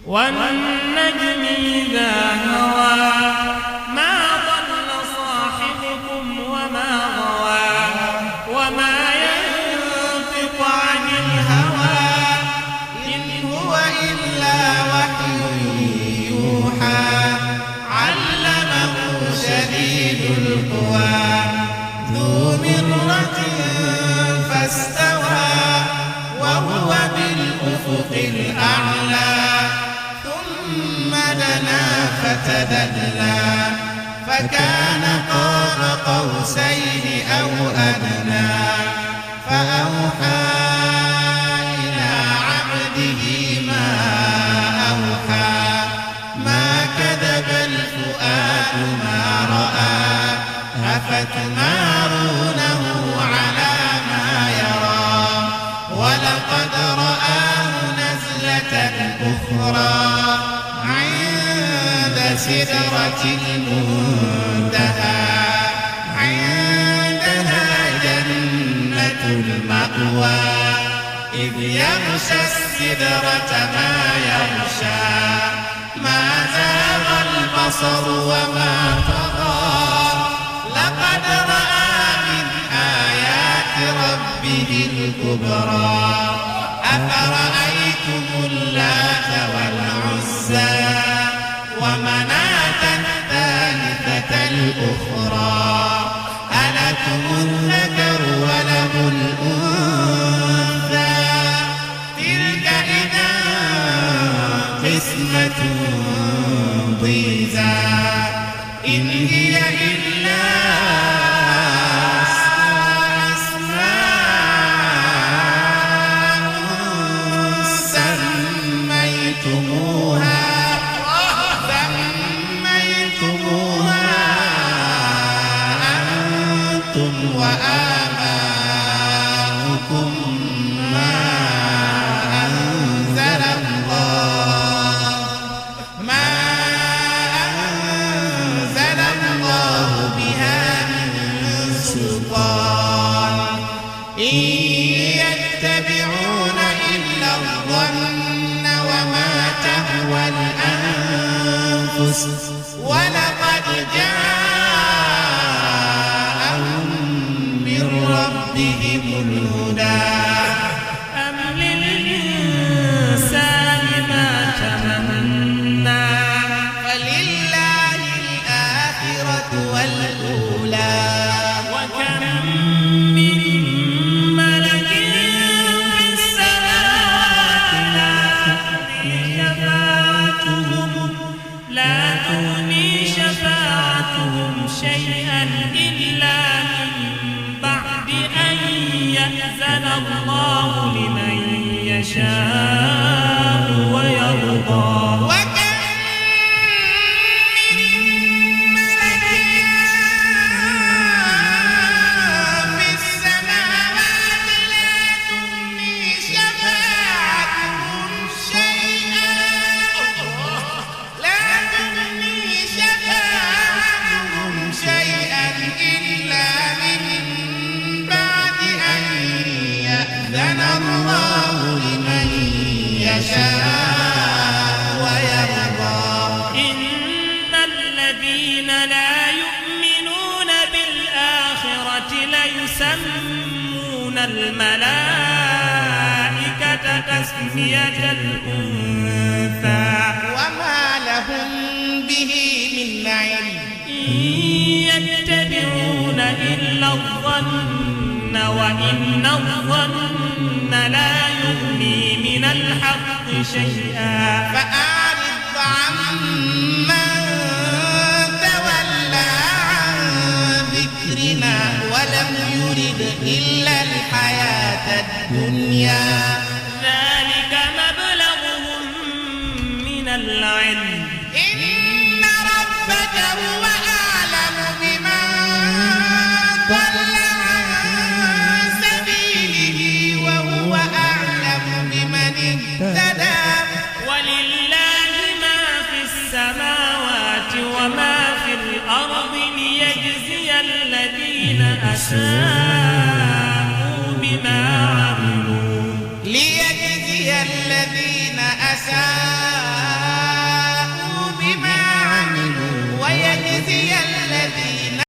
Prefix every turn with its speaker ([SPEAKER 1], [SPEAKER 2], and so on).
[SPEAKER 1] والنجم إذا هوى ما ضل صاحبكم وما غوى وما ينطق عن الهوى إن هو إلا وحي يوحى علمه شديد القوى ذو مرة فاستوى وهو بالأفق الأعلى ثم دنا فتدلى فكان قاب قوسين أو أدنى فأوحى إلى عبده ما أوحى ما كذب الفؤاد ما رأى أفتمارونه على ما يرى ولقد رآه نزلة أخرى عند سدرة المنتهى عندها جنة المأوى إذ يغشى السدرة ما يغشى ما زاغ البصر وما طغى لقد رأى من آيات ربه الكبرى أفرأيتم اللات والعزى ومناة الثالثة الأخرى ألكم الذكر وله الأنثى تلك إذا قسمة ضيزى إن هي إلا وآباؤكم ما أنزل الله بها من سلطان إن يتبعون إلا الظن وما تهوى الأنفس ولقد جاءهم من ربهم الهدى أم للإنسان ما تمنى فلله الآخرة والأولى وكم من ملك في السماوات لا تغني شفاعتهم شيئا إلا من بعد أن يأذن الله لمن يشاء ويرضى وكم من ملك في السماوات لا تغني شفاعتهم شيئا إلا من بعد أن يأذن الله لمن يشاء ويرضى إن الذين لا يؤمنون بالآخرة ليسمون الملائكة تسمية الأنثى وما لهم به من علم يتبعون إلا الظن وإن الظن لا يغني من الحق شيئا فأعرض عمن تولى عن ذكرنا ولم يرد إلا الحياة الدنيا ذلك مبلغهم من العلم إن ربك هو أعلم بمن ضل عن سبيله وهو أعلم بمن اهتدى ولله ما في السماوات وما في الأرض ليجزي الذين أساءوا بما عملوا الذين أساءوا